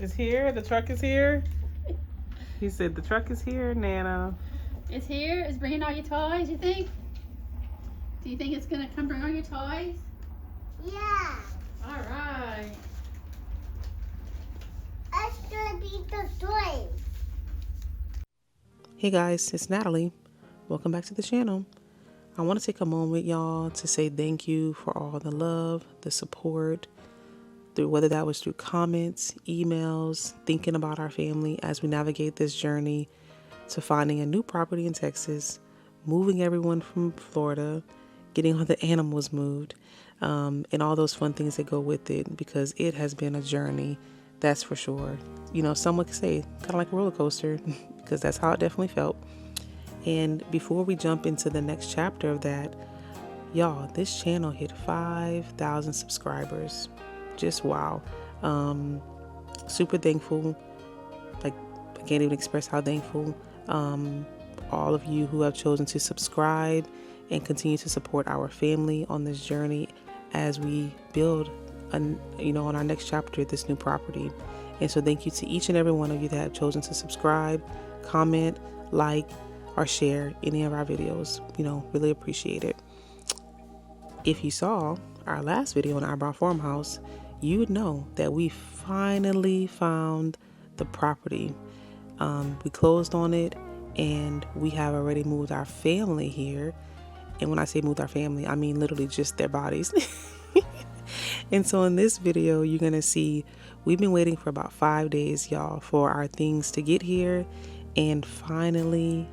It's here. The truck is here. He said the truck is here, Nana. It's here. It's bringing all your toys, you think? Do you think it's going to come bring all your toys? Yeah. All right. It's gonna be the toy. Hey guys, it's Natalie. Welcome back to the channel. I want to take a moment, y'all, to say thank you for all the love, the support, whether that was through comments, emails, thinking about our family as we navigate this journey to finding a new property in Texas, moving everyone from Florida, getting all the animals moved, and all those fun things that go with it, because it has been a journey, that's for sure. You know, someone could say kind of like a roller coaster, because that's how it definitely felt. And before we jump into the next chapter of that, y'all, this channel hit 5,000 subscribers. Just wow. Super thankful. Like, I can't even express how thankful. All of you who have chosen to subscribe and continue to support our family on this journey as we build on our next chapter, this new property. And so thank you to each and every one of you that have chosen to subscribe, comment, like, or share any of our videos. Really appreciate it. If you saw our last video on Our Brown Farmhouse, you would know that we finally found the property. We closed on it, and we have already moved our family here. And when I say moved our family, I mean literally just their bodies. And so in this video, you're gonna see we've been waiting for about 5 days, y'all, for our things to get here. And finally,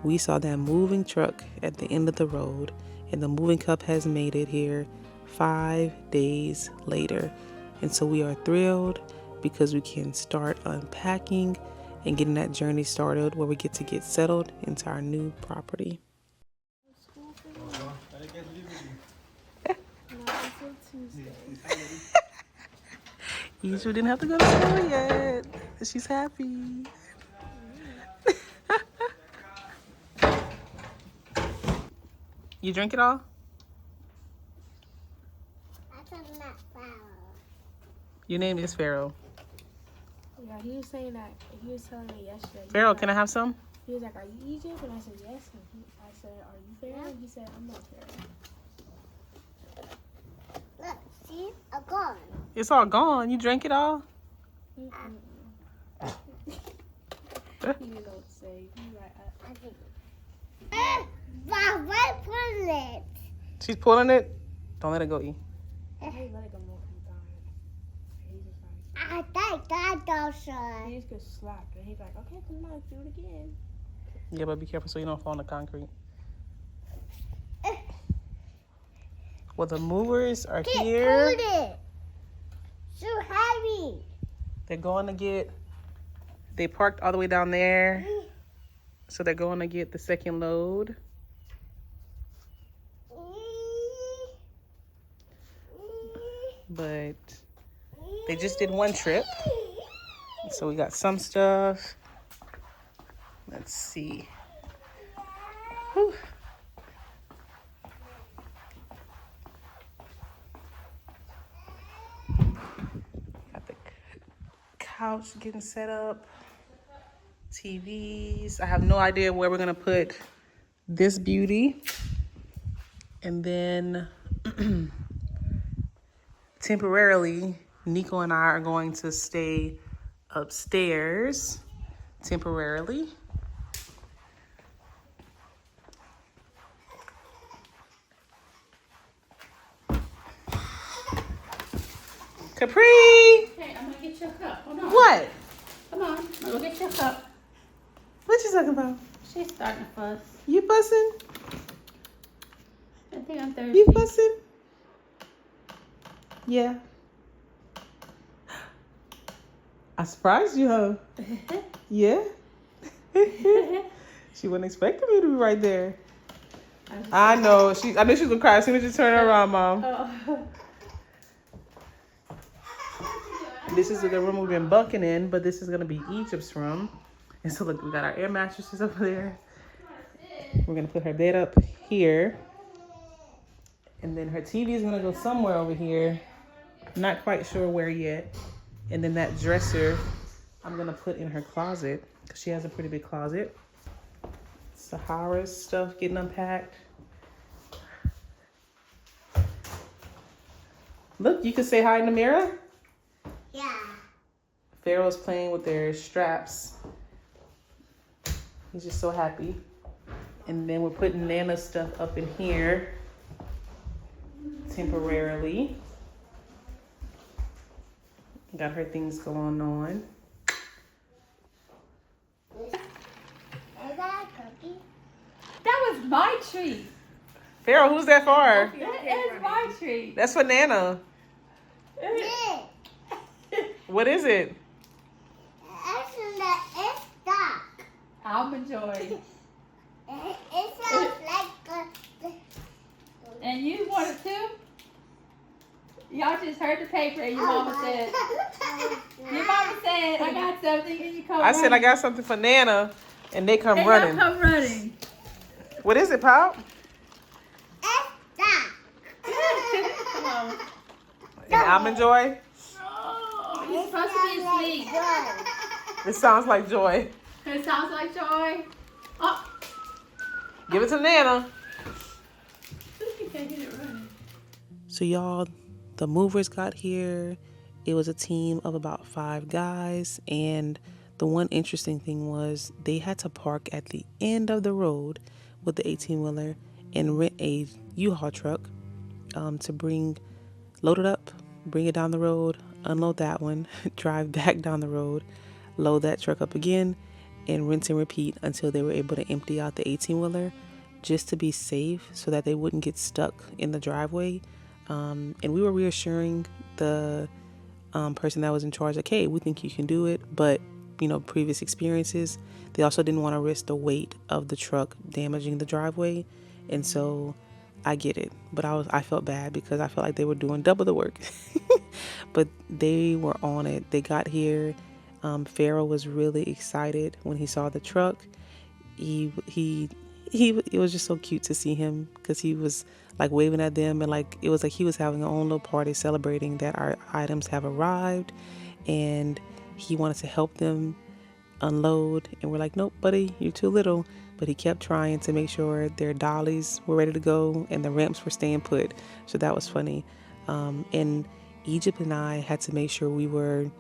we saw that moving truck at the end of the road, and the moving cup has made it here 5 days later. And so we are thrilled because we can start unpacking and getting that journey started where we get to get settled into our new property. Yishu didn't have to go to school yet. She's happy. You drink it all? That's not Pharaoh. Your name is Pharaoh. Yeah, he was saying that. He was telling me yesterday. Pharaoh, can I have some? He was like, "Are you Egypt?" And I said, "Yes." And I said, "Are you Pharaoh?" And he said, "I'm not Pharaoh." Look, see? I'm gone. It's all gone. You drank it all? He didn't know what to say. He was like, I think. Why pull it? She's pulling it? Don't let it go, E. "Hey, let it go more time." He's just like, I think that also. he just gets slapped, and he's like, "Okay, come on, let's do it again." Yeah, but be careful so you don't fall on the concrete. Well, the movers are here. Hold it. So heavy. They're going to get, they parked all the way down there. So they're going to get the second load. But they just did one trip. So we got some stuff. Let's see. Whew. Got the couch getting set up. TVs. I have no idea where we're gonna put this beauty. And then temporarily, Nico and I are going to stay upstairs temporarily. Capri! Hey, I'm going to get you a cup. Hold on. What? Come on. I'm going to get you a cup. What you talking about? She's starting to fuss. You fussing? I think I'm thirsty. You fussing? Yeah. I surprised you, huh? Yeah? She wasn't expecting me to be right there. I know. I knew she was gonna cry as soon as you turn around, Mom. Oh. This is the room we've been bunking in, but this is gonna be Egypt's room. And so look, we got our air mattresses over there. We're gonna put her bed up here. And then her TV is gonna go somewhere over here. Not quite sure where yet. And then that dresser, I'm gonna put in her closet because she has a pretty big closet. Sahara's stuff getting unpacked. Look, you can say hi in the mirror. Yeah. Pharaoh's playing with their straps. He's just so happy. And then we're putting Nana's stuff up in here temporarily. Got her things going on. I got a cookie. That was my treat. Pharaoh, who's that for? That is my treat. That's for Nana. Yeah. What is it? It's dark. Almond Joy. It sounds like And you want it too? Y'all just heard the paper and your mama said, I got something, and you come I said I running. got something for Nana, and they come And running. y'all come running. What is it, Pop? it's dark. Come on. An almond joy? Oh, you're supposed to be asleep. It sounds like joy. It sounds like joy. Oh. Give it to Nana. You can't get it running. So y'all, the movers got here. It was a team of about 5 guys, and the one interesting thing was they had to park at the end of the road with the 18-wheeler and rent a U-Haul truck to load it up, bring it down the road, unload that one, drive back down the road, load that truck up again, and rinse and repeat until they were able to empty out the 18-wheeler just to be safe so that they wouldn't get stuck in the driveway. And we were reassuring the person that was in charge, like, hey, we think you can do it, but previous experiences, they also didn't want to risk the weight of the truck damaging the driveway. And so I get it, but I felt bad because I felt like they were doing double the work. But they were on it. They got here. Pharaoh was really excited when he saw the truck. It was just so cute to see him because he was like waving at them, and like it was like he was having a own little party celebrating that our items have arrived, and he wanted to help them unload. And we're like, nope, buddy, you're too little. But he kept trying to make sure their dollies were ready to go and the ramps were staying put. So that was funny. And Egypt and I had to make sure we were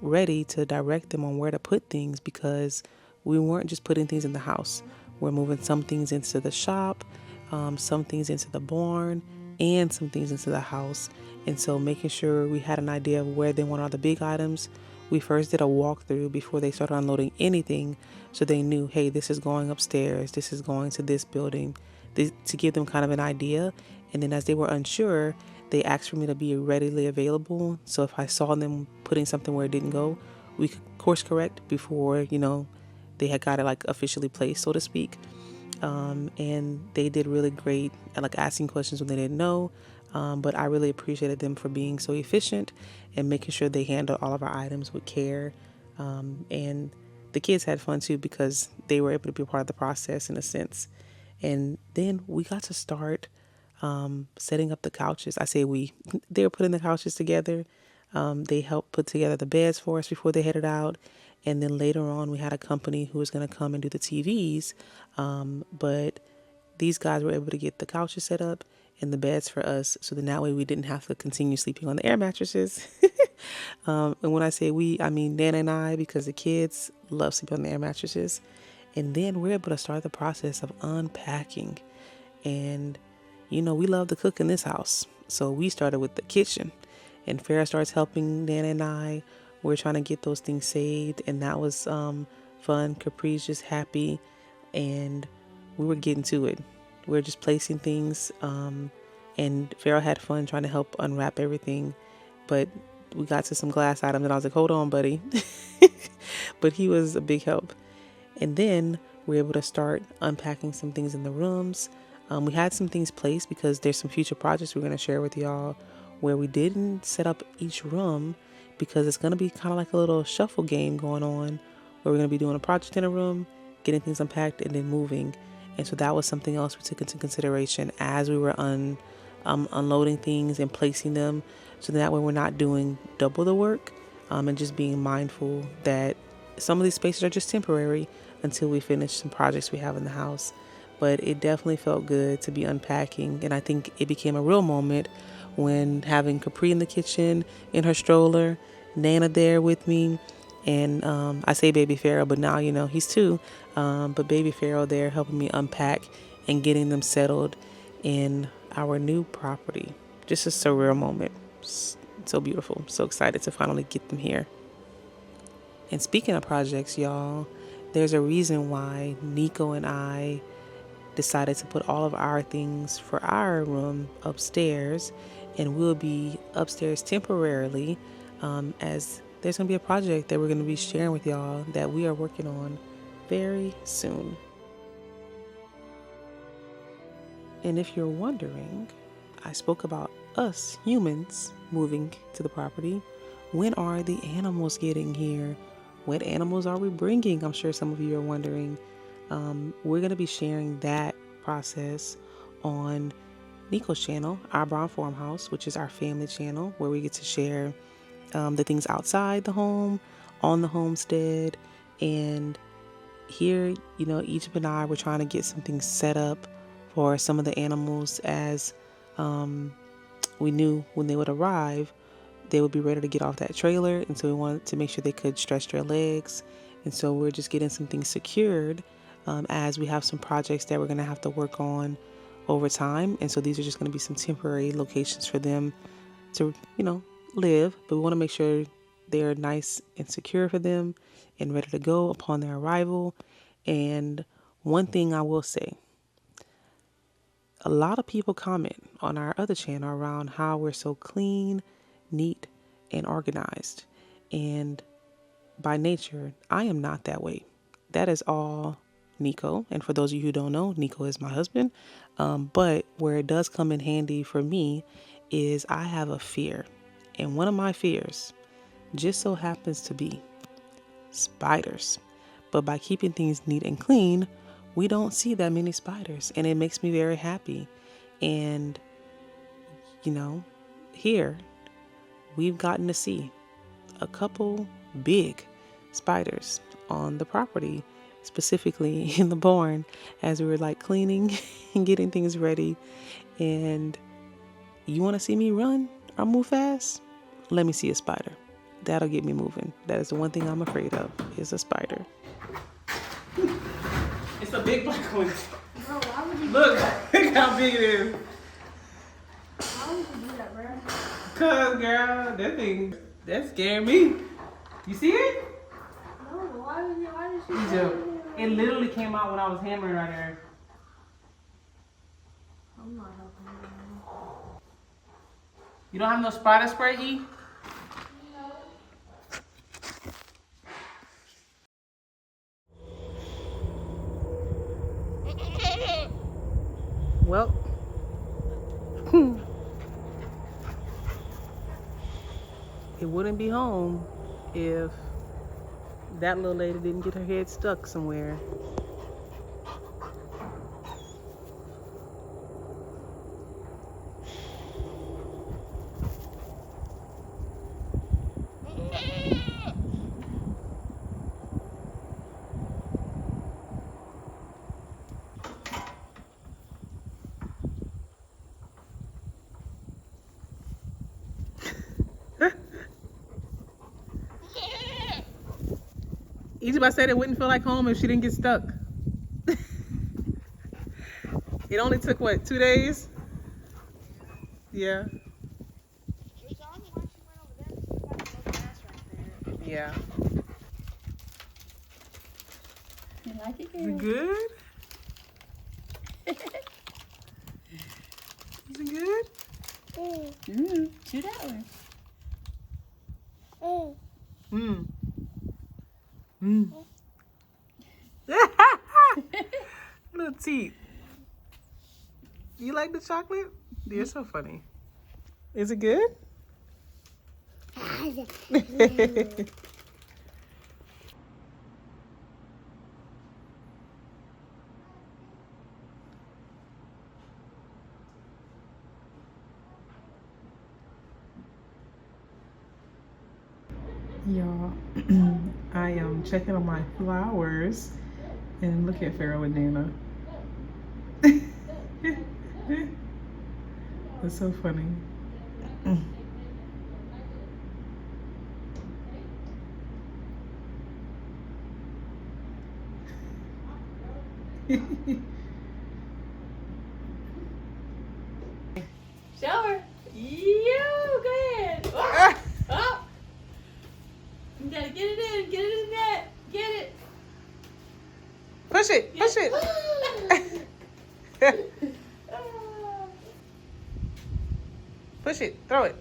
ready to direct them on where to put things, because we weren't just putting things in the house. We're moving some things into the shop, some things into the barn, and some things into the house. And so making sure we had an idea of where they want all the big items. We first did a walkthrough before they started unloading anything, so they knew, hey, this is going upstairs, this is going to this building, to give them kind of an idea. And then as they were unsure, they asked for me to be readily available. So if I saw them putting something where it didn't go, we could course correct before, they had got it like officially placed, so to speak. And they did really great at like asking questions when they didn't know. But I really appreciated them for being so efficient and making sure they handled all of our items with care. And the kids had fun too, because they were able to be a part of the process in a sense. And then we got to start setting up the couches. I say they were putting the couches together. They helped put together the beds for us before they headed out. And then later on, we had a company who was going to come and do the TVs. But these guys were able to get the couches set up and the beds for us. So then that way we didn't have to continue sleeping on the air mattresses. And when I say we, I mean Nana and I, because the kids love sleeping on the air mattresses. And then we're able to start the process of unpacking. And, we love to cook in this house. So we started with the kitchen. And Farrah starts helping Nana and I. We're trying to get those things saved, and that was fun. Capri's just happy, and we were getting to it. We were just placing things, and Farrah had fun trying to help unwrap everything. But we got to some glass items, and I was like, hold on, buddy. But he was a big help. And then we were able to start unpacking some things in the rooms. We had some things placed because there's some future projects we're going to share with y'all where we didn't set up each room, because it's going to be kind of like a little shuffle game going on where we're going to be doing a project in a room, getting things unpacked, and then moving. And so that was something else we took into consideration as we were unloading things and placing them, so that way we're not doing double the work, and just being mindful that some of these spaces are just temporary until we finish some projects we have in the house. But it definitely felt good to be unpacking, and I think it became a real moment when having Capri in the kitchen in her stroller, Nana there with me, and I say baby Pharaoh, but now he's 2, but baby Pharaoh there helping me unpack and getting them settled in our new property. Just a surreal moment. So beautiful. So excited to finally get them here. And speaking of projects, y'all, there's a reason why Nico and I decided to put all of our things for our room upstairs, and we'll be upstairs temporarily, as there's going to be a project that we're going to be sharing with y'all that we are working on very soon. And if you're wondering, I spoke about us humans moving to the property. When are the animals getting here? What animals are we bringing? I'm sure some of you are wondering. We're going to be sharing that process on Nico's channel, Our Brown Farmhouse, which is our family channel, where we get to share the things outside the home, on the homestead. And here, Egypt and I were trying to get some things set up for some of the animals, as we knew when they would arrive, they would be ready to get off that trailer. And so we wanted to make sure they could stretch their legs. And so we're just getting some things secured, as we have some projects that we're going to have to work on over time. And so these are just going to be some temporary locations for them to, live. But we want to make sure they're nice and secure for them and ready to go upon their arrival. And one thing I will say, a lot of people comment on our other channel around how we're so clean, neat, and organized. And by nature, I am not that way. That is all Nico. And for those of you who don't know, Nico is my husband. But where it does come in handy for me is I have a fear. And one of my fears just so happens to be spiders. But by keeping things neat and clean, we don't see that many spiders. And it makes me very happy. And, here we've gotten to see a couple big spiders on the property, specifically in the barn, as we were cleaning and getting things ready. And you want to see me run or move fast? Let me see a spider. That'll get me moving. That is the one thing I'm afraid of, is a spider. It's a big black one. Bro, why would you Look how big it is. Why would you do that, bro? Cause girl, that scared me. You see it? No, but why did she It literally came out when I was hammering right there. I'm not helping you. You don't have no spider spray, E? Well, it wouldn't be home if that little lady didn't get her head stuck somewhere. Egypt, I said it wouldn't feel like home if she didn't get stuck. It only took, what, 2 days? Yeah. It was only once she went over there to see that little grass right there. Yeah. You like it, Is girl? it good? Is it good? Chew that one. Mmm. Mmm. Little teeth. You like the chocolate? You're so funny. Is it good? Y'all, I am checking on my flowers and look at Pharaoh and Dana. It's so funny. Show her. You go ahead. Oh, oh. You gotta get it in. Get it in that. Get it. Push it, push it. Push it, throw it.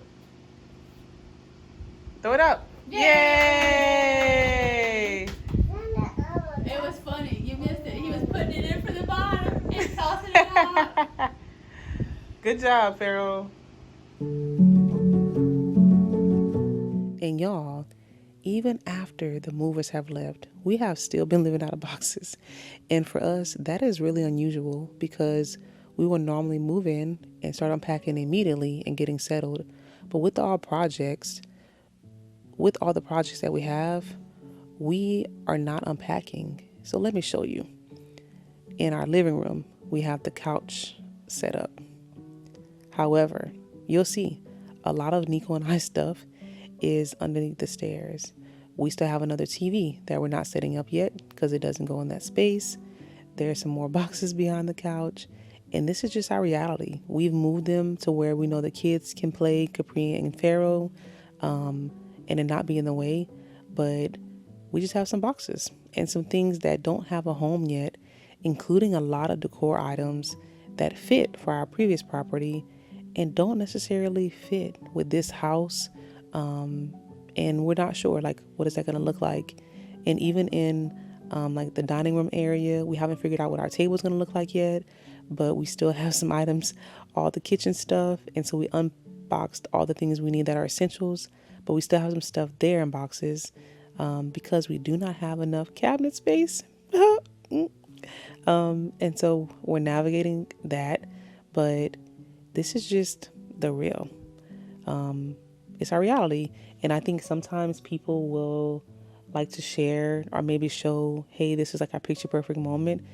Throw it out. Yay! It was funny. You missed it. He was putting it in for the bottom and tossing it out. Good job, Pharaoh. And y'all, even after the movers have left, we have still been living out of boxes. And for us, that is really unusual because we will normally move in and start unpacking immediately and getting settled. But with all the projects that we have, we are not unpacking. So let me show you. In our living room, we have the couch set up. However, you'll see a lot of Nico and I's stuff is underneath the stairs. We still have another TV that we're not setting up yet because it doesn't go in that space. There's some more boxes behind the couch. And this is just our reality. We've moved them to where we know the kids can play Capri and Pharaoh and it not be in the way. But we just have some boxes and some things that don't have a home yet, including a lot of decor items that fit for our previous property and don't necessarily fit with this house. And we're not sure, like, what is that going to look like? And even in like the dining room area, we haven't figured out what our table is going to look like yet, but we still have some items, all the kitchen stuff. And so we unboxed all the things we need that are essentials, but we still have some stuff there in boxes because we do not have enough cabinet space. And so we're navigating that, but this is just the real. It's our reality. And I think sometimes people will like to share or maybe show, hey, this is like our picture perfect moment.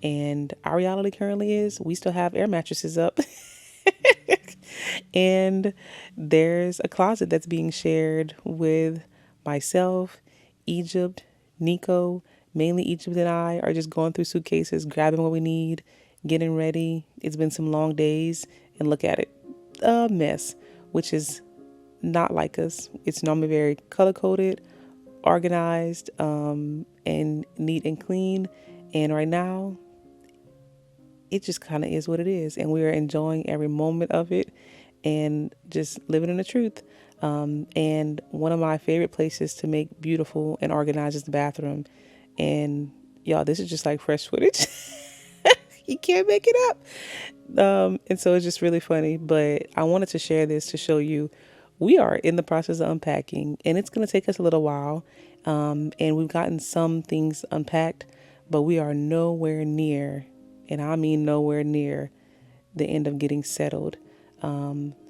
And our reality currently is we still have air mattresses up. And there's a closet that's being shared with myself, Egypt, Nico. Mainly Egypt and I are just going through suitcases, grabbing what we need, getting ready. It's been some long days, and look at it, a mess, which is not like us. It's normally very color-coded, organized, and neat and clean. And right now, it just kind of is what it is. And we are enjoying every moment of it and just living in the truth. And one of my favorite places to make beautiful and organized is the bathroom. And y'all, this is just like fresh footage. You can't make it up. And so it's just really funny. But I wanted to share this to show you we are in the process of unpacking, and it's going to take us a little while. And we've gotten some things unpacked, but we are nowhere near, and I mean nowhere near, the end of getting settled,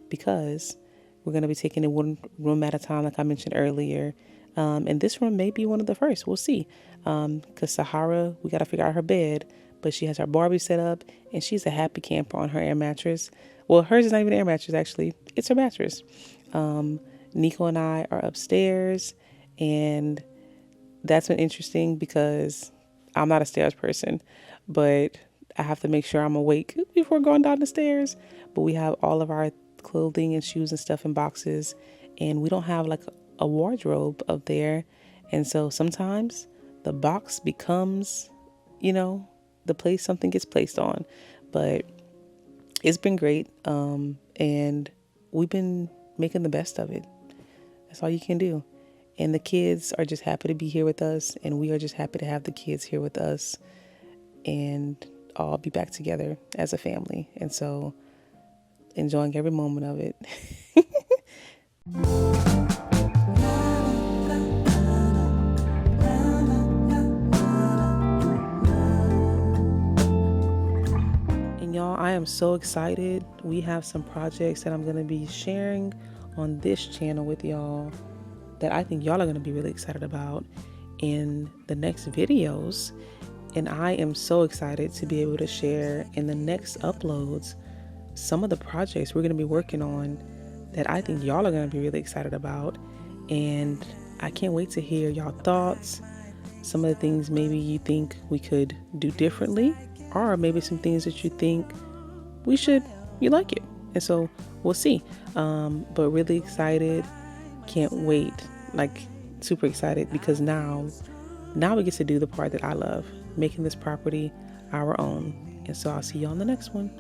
because we're going to be taking it one room at a time, like I mentioned earlier. And this room may be one of the first. We'll see. Because Sahara, we got to figure out her bed, but she has her Barbie set up, and she's a happy camper on her air mattress. Well, hers is not even an air mattress, actually. It's her mattress. Nico and I are upstairs, and that's been interesting because I'm not a stairs person, but I have to make sure I'm awake before going down the stairs. But we have all of our clothing and shoes and stuff in boxes, and we don't have like a wardrobe up there. And so sometimes the box becomes, the place something gets placed on. But it's been great. And we've been making the best of it. That's all you can do. And the kids are just happy to be here with us. And we are just happy to have the kids here with us and all be back together as a family. And so enjoying every moment of it. Y'all, I am so excited. We have some projects that I'm going to be sharing on this channel with y'all that I think y'all are going to be really excited about in the next videos. And I am so excited to be able to share in the next uploads some of the projects we're going to be working on that I think y'all are going to be really excited about. And I can't wait to hear y'all thoughts, some of the things maybe you think we could do differently, or maybe some things that you think you like it. And so we'll see. But really excited. Can't wait. Like super excited because now we get to do the part that I love, making this property our own. And so I'll see you on the next one.